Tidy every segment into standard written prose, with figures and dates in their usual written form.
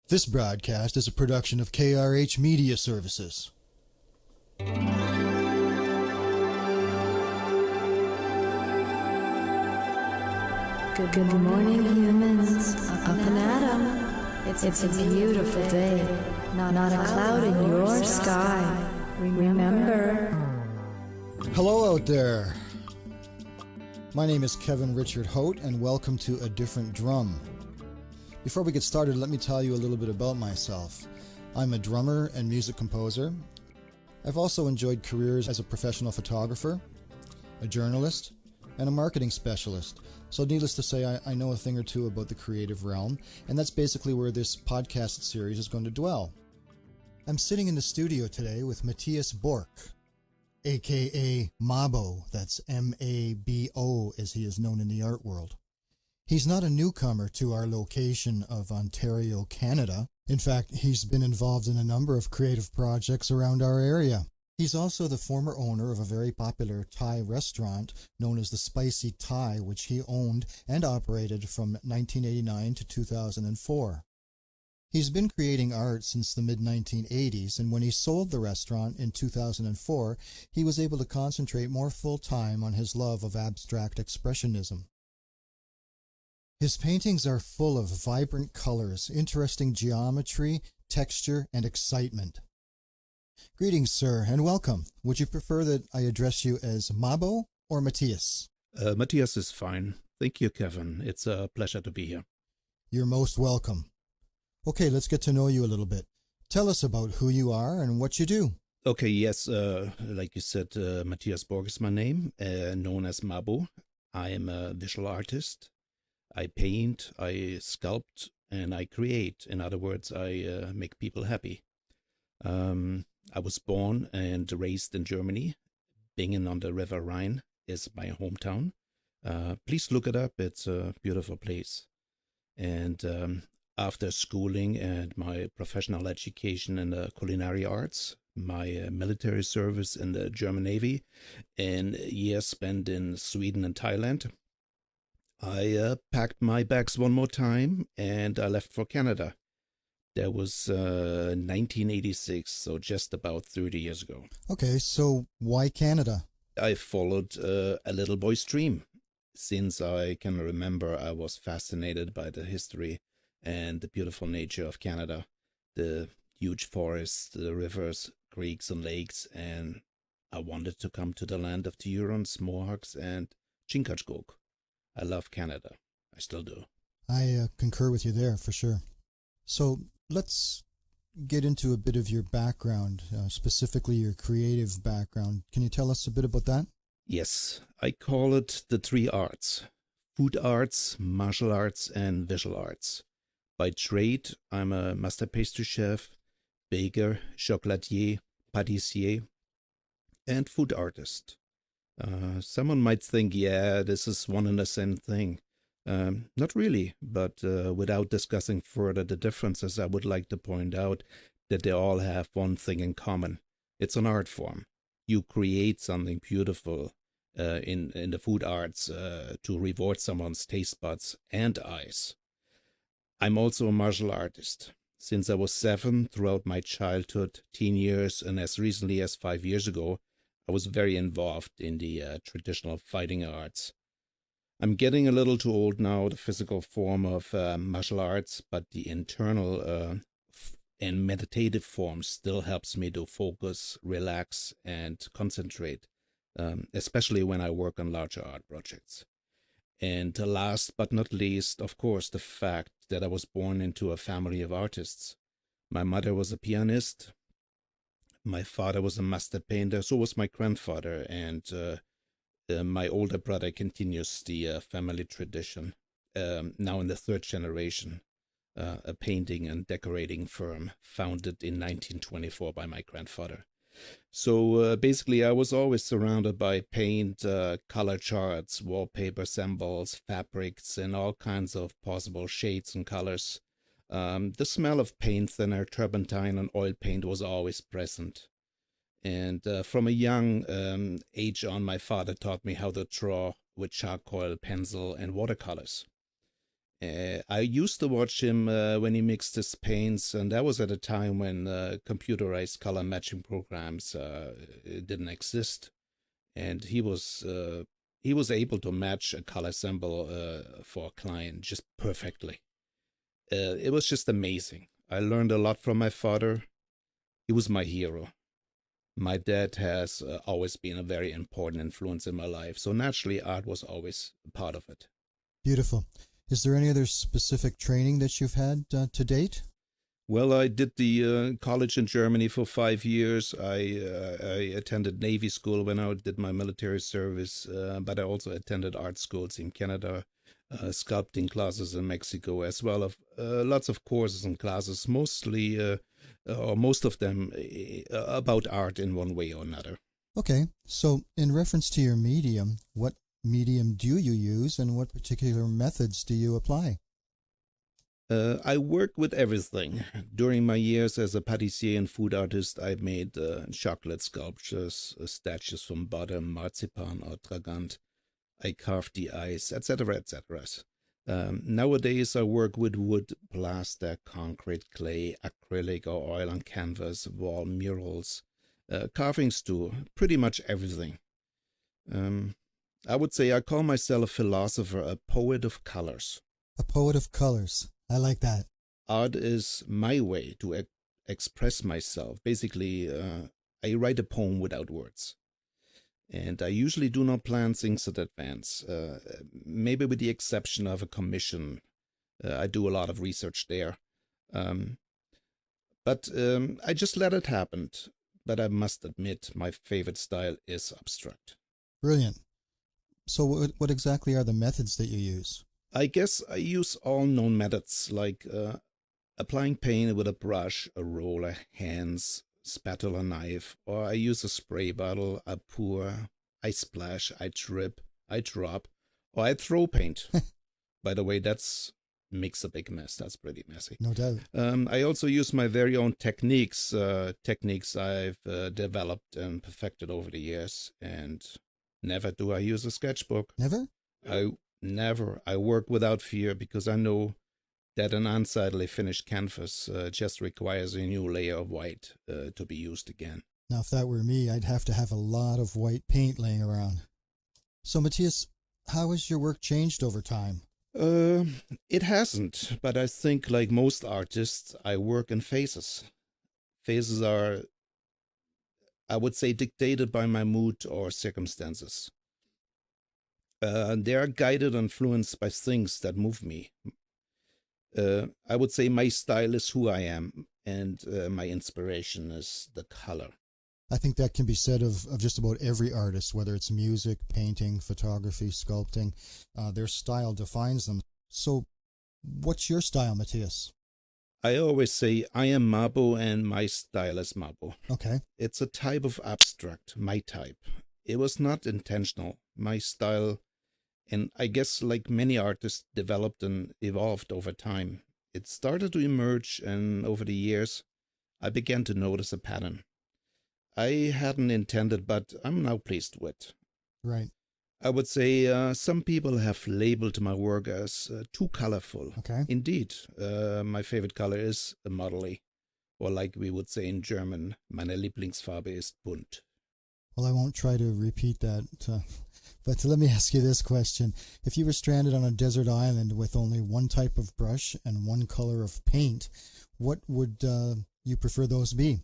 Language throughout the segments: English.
This broadcast is a production of KRH Media Services. Good morning, humans. Up and at 'em. It's a beautiful day. Not a cloud in your sky. Remember. Hello out there. My name is Kevin Richard Hote, and welcome to A Different Drum. Before we get started, let me tell you a little bit about myself. I'm a drummer and music composer. I've also enjoyed careers as a professional photographer, a journalist, and a marketing specialist. So needless to say, I know a thing or two about the creative realm, and that's basically where this podcast series is going to dwell. I'm sitting in the studio today with Matthias Bork, aka MABO, that's M-A-B-O as he is known in the art world. He's not a newcomer to our location of Ontario, Canada. In fact, he's been involved in a number of creative projects around our area. He's also the former owner of a very popular Thai restaurant known as the Spicy Thai, which he owned and operated from 1989 to 2004. He's been creating art since the mid-1980s, and when he sold the restaurant in 2004, he was able to concentrate more full-time on his love of abstract expressionism. His paintings are full of vibrant colors, interesting geometry, texture, and excitement. Greetings, sir, and welcome. Would you prefer that I address you as Mabo or Matthias? Matthias is fine. Thank you, Kevin. It's a pleasure to be here. You're most welcome. Okay, let's get to know you a little bit. Tell us about who you are and what you do. Okay, yes, like you said, Matthias Borg is my name, known as Mabo. I am a visual artist. I paint, I sculpt, and I create. In other words, I make people happy. I was born and raised in Germany. Bingen on the River Rhine is my hometown. Please look it up. It's a beautiful place. And after schooling and my professional education in the culinary arts, my military service in the German Navy, and years spent in Sweden and Thailand, I packed my bags one more time and I left for Canada. That was 1986, so just about 30 years ago. Okay, so why Canada? I followed a little boy's dream. Since I can remember, I was fascinated by the history and the beautiful nature of Canada, the huge forests, the rivers, creeks, and lakes, and I wanted to come to the land of the Hurons, Mohawks, and Chingachgook. I love Canada. I still do. I concur with you there, for sure. So let's get into a bit of your background, specifically your creative background. Can you tell us a bit about that? Yes, I call it the three arts: food arts, martial arts, and visual arts. By trade, I'm a master pastry chef, baker, chocolatier, pâtissier, and food artist. Someone might think, yeah, this is one and the same thing. Not really, but without discussing further the differences, I would like to point out that they all have one thing in common. It's an art form. You create something beautiful in the food arts to reward someone's taste buds and eyes. I'm also a martial artist. Since I was 7, throughout my childhood, teen years, and as recently as 5 years ago, I was very involved in the traditional fighting arts. I'm getting a little too old now, the physical form of martial arts, but the internal and meditative form still helps me to focus, relax, and concentrate, especially when I work on larger art projects. And last but not least, of course, the fact that I was born into a family of artists. My mother was a pianist. My father was a master painter, so was my grandfather, and my older brother continues the family tradition, now in the third generation, a painting and decorating firm founded in 1924 by my grandfather. So basically, I was always surrounded by paint, color charts, wallpaper samples, fabrics, and all kinds of possible shades and colors. The smell of paint thinner, turpentine, and oil paint was always present. And from a young age on, my father taught me how to draw with charcoal, pencil, and watercolors. I used to watch him when he mixed his paints, and that was at a time when computerized color matching programs didn't exist, and he was able to match a color sample for a client just perfectly. It was just amazing. I learned a lot from my father. He was my hero. My dad has always been a very important influence in my life, so naturally art was always a part of it. Beautiful. Is there any other specific training that you've had to date? Well, I did the college in Germany for 5 years. I attended Navy school when I did my military service, but I also attended art schools in Canada, sculpting classes in Mexico, as well as lots of courses and classes, mostly, or most of them, about art in one way or another. Okay, so in reference to your medium, what medium do you use and what particular methods do you apply? I work with everything. During my years as a patissier and food artist, I made chocolate sculptures, statues from butter, marzipan, or tragant. I carved the ice, etc., etc. Nowadays, I work with wood, plaster, concrete, clay, acrylic or oil on canvas, wall murals, carvings too, pretty much everything. I would say I call myself a philosopher, a poet of colors. A poet of colors. I like that. Art is my way to express myself. Basically, I write a poem without words. And I usually do not plan things in advance, maybe with the exception of a commission. I do a lot of research there. But I just let it happen. But I must admit, my favorite style is abstract. Brilliant. So what exactly are the methods that you use? I guess I use all known methods, like applying paint with a brush, a roller, hands, spatula, knife, or I use a spray bottle, I pour, I splash, I drip, I drop, or I throw paint. By the way, that's makes a big mess. That's pretty messy. No doubt. I also use my very own techniques, techniques I've developed and perfected over the years, and never do I use a sketchbook. Never? Never. I work without fear because I know that an unsightly finished canvas just requires a new layer of white to be used again. Now, if that were me, I'd have to have a lot of white paint laying around. So, Matthias, how has your work changed over time? It hasn't, but I think, like most artists, I work in phases. Phases are, I would say, dictated by my mood or circumstances. They are guided and influenced by things that move me. I would say my style is who I am, and my inspiration is the color. I think that can be said of just about every artist, whether it's music, painting, photography, sculpting. Their style defines them. So, what's your style, Matthias? I always say I am MABO and my style is MABO. Okay. It's a type of abstract, my type. It was not intentional. My style, and I guess like many artists, developed and evolved over time. It started to emerge, and over the years, I began to notice a pattern. I hadn't intended, but I'm now pleased with. Right. I would say some people have labeled my work as too colorful. Okay. Indeed, my favorite color is modelly, or like we would say in German, meine Lieblingsfarbe ist bunt. Well, I won't try to repeat that, but let me ask you this question. If you were stranded on a desert island with only one type of brush and one color of paint, what would you prefer those be?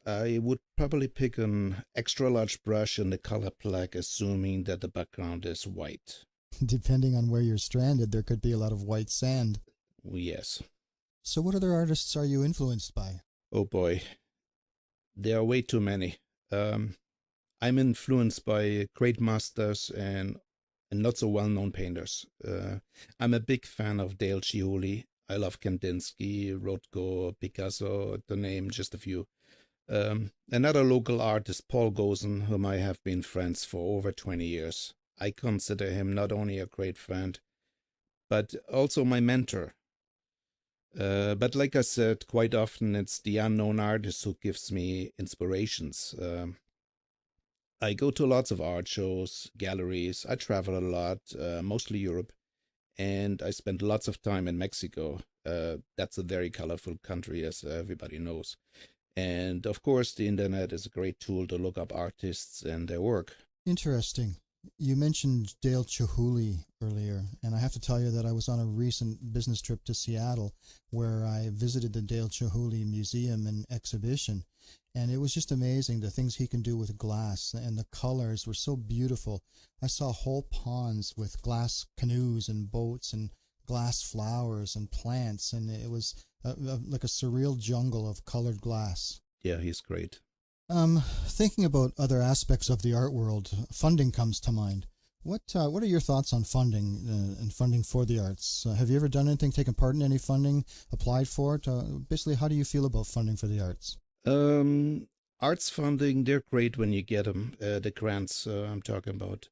I would probably pick an extra large brush in the color black, assuming that the background is white. Depending on where you're stranded, there could be a lot of white sand. Yes. So what other artists are you influenced by? Oh boy. There are way too many. I'm influenced by great masters and not so well-known painters. I'm a big fan of Dale Scioli. I love Kandinsky, Rothko, Picasso, to name just a few. Another local artist, Paul Gosen, whom I have been friends for over 20 years. I consider him not only a great friend, but also my mentor. But like I said, quite often it's the unknown artist who gives me inspirations. I go to lots of art shows, galleries. I travel a lot, mostly Europe, and I spend lots of time in Mexico. That's a very colorful country, as everybody knows. And of course, the internet is a great tool to look up artists and their work. Interesting. You mentioned Dale Chihuly earlier, and I have to tell you that I was on a recent business trip to Seattle where I visited the Dale Chihuly Museum and exhibition, and it was just amazing the things he can do with glass, and the colors were so beautiful. I saw whole ponds with glass canoes and boats and glass flowers and plants, and it was like a surreal jungle of colored glass. Yeah, he's great. Thinking about other aspects of the art world, funding comes to mind. What are your thoughts on funding and funding for the arts? Have you ever done anything, taken part in any funding, applied for it? Basically, how do you feel about funding for the arts? Arts funding, they're great when you get them, the grants I'm talking about.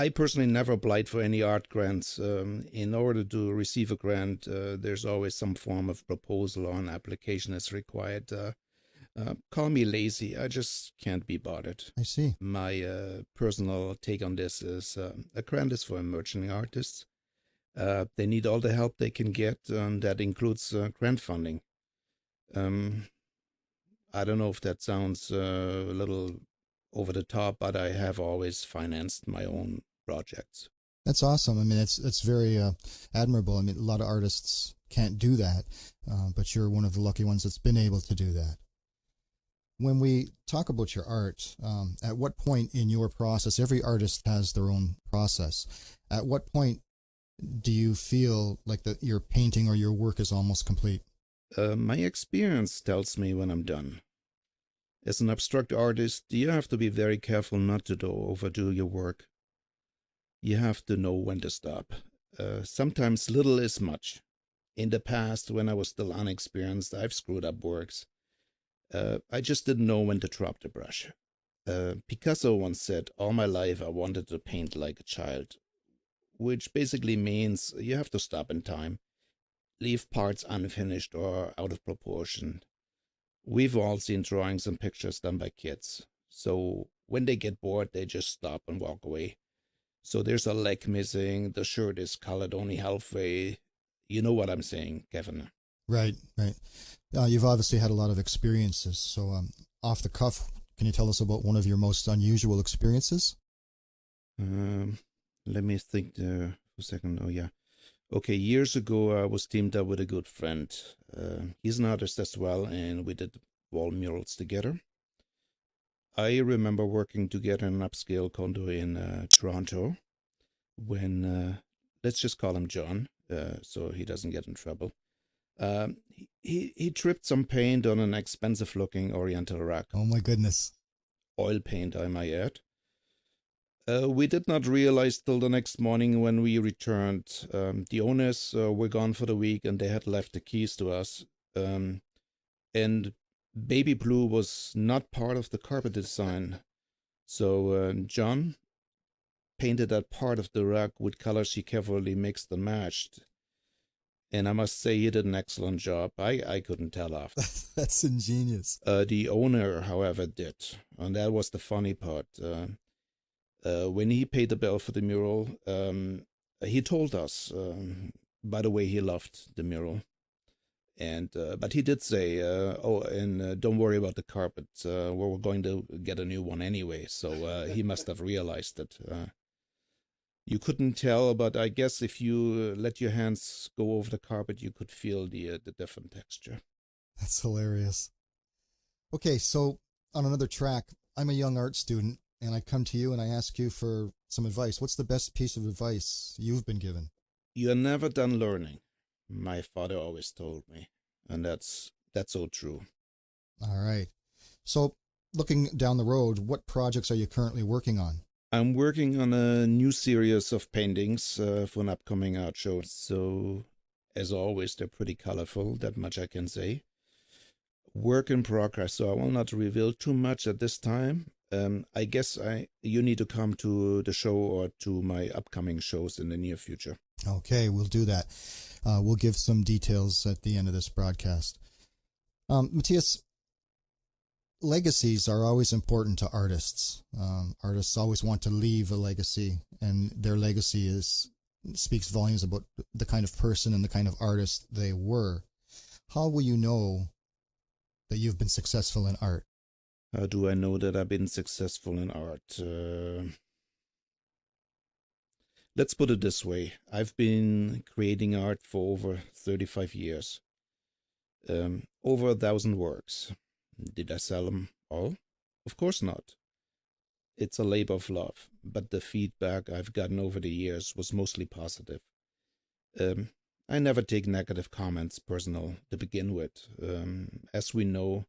I personally never applied for any art grants. In order to receive a grant, there's always some form of proposal or an application is required. Call me lazy. I just can't be bothered. I see. My personal take on this is a grant is for emerging artists. They need all the help they can get, and that includes grant funding. I don't know if that sounds a little over the top, but I have always financed my own projects. That's awesome. I mean, it's very admirable. I mean, a lot of artists can't do that, but you're one of the lucky ones that's been able to do that. When we talk about your art, at what point in your process, every artist has their own process. At what point do you feel like that your painting or your work is almost complete? My experience tells me when I'm done. As an abstract artist, you have to be very careful not to overdo your work. You have to know when to stop. Sometimes little is much. In the past, when I was still unexperienced, I've screwed up works. I just didn't know when to drop the brush. Picasso once said, all my life I wanted to paint like a child, which basically means you have to stop in time, leave parts unfinished or out of proportion. We've all seen drawings and pictures done by kids, so when they get bored, they just stop and walk away. So there's a leg missing, the shirt is colored only halfway. You know what I'm saying, Kevin. Right, right. You've obviously had a lot of experiences. So off the cuff, can you tell us about one of your most unusual experiences? Let me think there for a second. Oh, yeah. Okay, years ago, I was teamed up with a good friend. He's an artist as well, and we did wall murals together. I remember working together in an upscale condo in Toronto when, let's just call him John, so he doesn't get in trouble. He tripped some paint on an expensive-looking Oriental rug. Oh my goodness! Oil paint, I might add. We did not realize till the next morning when we returned. The owners were gone for the week, and they had left the keys to us. And baby blue was not part of the carpet design, so John painted that part of the rug with colors he carefully mixed and matched. And I must say he did an excellent job. I couldn't tell after. That's ingenious. The owner, however, did. And that was the funny part. When he paid the bill for the mural, he told us, by the way, he loved the mural. And but he did say, don't worry about the carpet. We're going to get a new one anyway. So he must have realized that. You couldn't tell, but I guess if you let your hands go over the carpet, you could feel the different texture. That's hilarious. Okay, so on another track, I'm a young art student, and I come to you and I ask you for some advice. What's the best piece of advice you've been given? You're never done learning, my father always told me, and that's so true. All right. So looking down the road, what projects are you currently working on? I'm working on a new series of paintings for an upcoming art show. So, as always, they're pretty colorful, that much I can say. Work in progress, so I will not reveal too much at this time. I guess you need to come to the show or to my upcoming shows in the near future. Okay, we'll do that. We'll give some details at the end of this broadcast. Matthias, legacies are always important to artists. Artists always want to leave a legacy, and their legacy speaks volumes about the kind of person and the kind of artist they were. How will you know that you've been successful in art? How do I know that I've been successful in art? Let's put it this way. I've been creating art for over 35 years. Over 1,000 works. Did I sell them all? Of course not. It's a labor of love, but the feedback I've gotten over the years was mostly positive. I never take negative comments personal to begin with. As we know,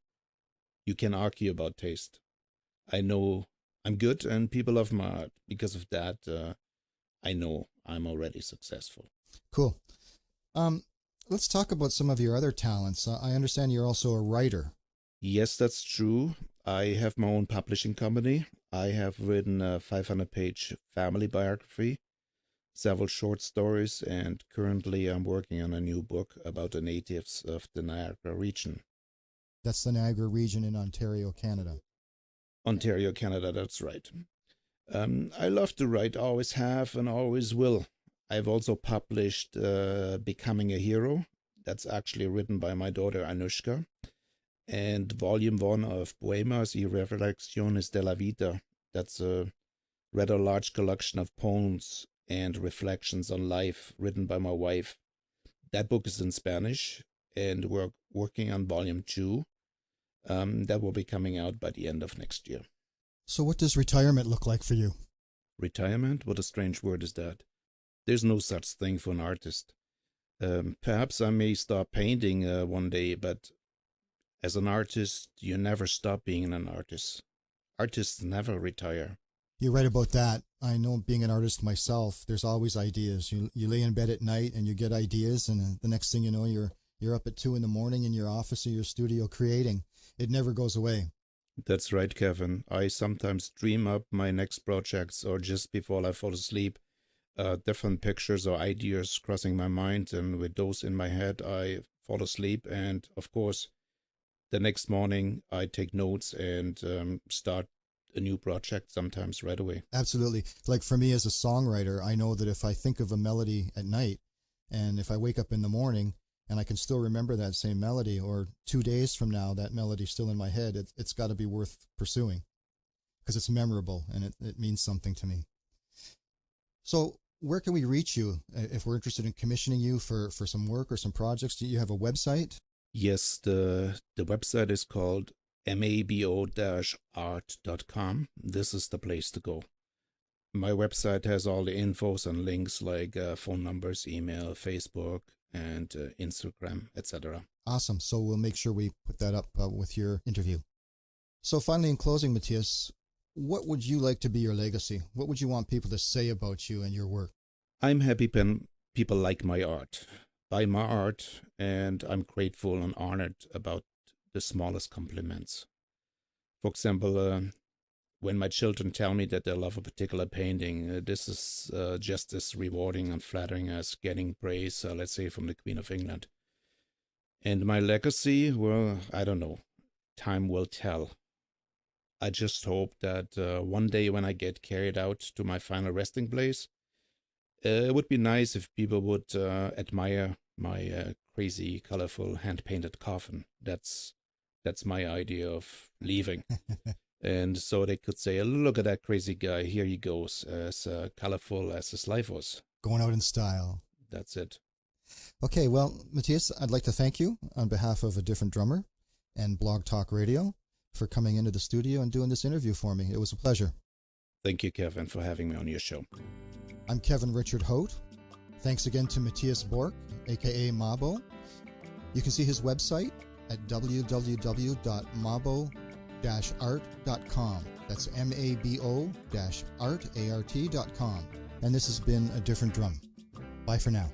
you can argue about taste. I know I'm good and people love my art. Because of that, I know I'm already successful. Cool. Let's talk about some of your other talents. I understand you're also a writer. Yes, that's true. I have my own publishing company. I have written a 500-page family biography, several short stories, and currently I'm working on a new book about the natives of the Niagara region. That's the Niagara region in Ontario, Canada. Ontario, Canada, that's right. I love to write, always have and always will. I've also published Becoming a Hero. That's actually written by my daughter Anushka. And Volume 1 of Poemas y Reflexiones de la Vida. That's a rather large collection of poems and reflections on life written by my wife. That book is in Spanish, and we're working on Volume 2. That will be coming out by the end of next year. So what does retirement look like for you? Retirement? What a strange word is that. There's no such thing for an artist. Perhaps I may stop painting one day, but as an artist, you never stop being an artist. Artists never retire. You're right about that. I know, being an artist myself, there's always ideas. You lay in bed at night and you get ideas, and the next thing you know, you're up at 2 a.m. in your office or your studio creating. It never goes away. That's right, Kevin. I sometimes dream up my next projects, or just before I fall asleep, different pictures or ideas crossing my mind, and with those in my head, I fall asleep. And of course, the next morning, I take notes and start a new project, sometimes right away. Absolutely. Like for me as a songwriter, I know that if I think of a melody at night, and if I wake up in the morning and I can still remember that same melody, or 2 days from now, that melody's still in my head, it's got to be worth pursuing because it's memorable and it means something to me. So where can we reach you if we're interested in commissioning you for some work or some projects? Do you have a website? Yes, the website is called MABO-art.com. This is the place to go. My website has all the infos and links like phone numbers, email, Facebook, and Instagram, etc. Awesome. So we'll make sure we put that up with your interview. So finally, in closing, Matthias, what would you like to be your legacy? What would you want people to say about you and your work? I'm happy when people like my art, buy my art, and I'm grateful and honored about the smallest compliments. For example, when my children tell me that they love a particular painting, this is just as rewarding and flattering as getting praise, let's say, from the Queen of England. And my legacy, well, I don't know. Time will tell. I just hope that one day when I get carried out to my final resting place, it would be nice if people would admire my crazy, colorful, hand-painted coffin. That's my idea of leaving. And so they could say, look at that crazy guy. Here he goes, as colorful as his life was. Going out in style. That's it. Okay, well, Matthias, I'd like to thank you on behalf of A Different Drummer and Blog Talk Radio for coming into the studio and doing this interview for me. It was a pleasure. Thank you, Kevin, for having me on your show. I'm Kevin Richard Hote. Thanks again to Matthias Bork, aka MABO. You can see his website at www.mabo-art.com. That's MABO-art.com. And this has been A Different Drum. Bye for now.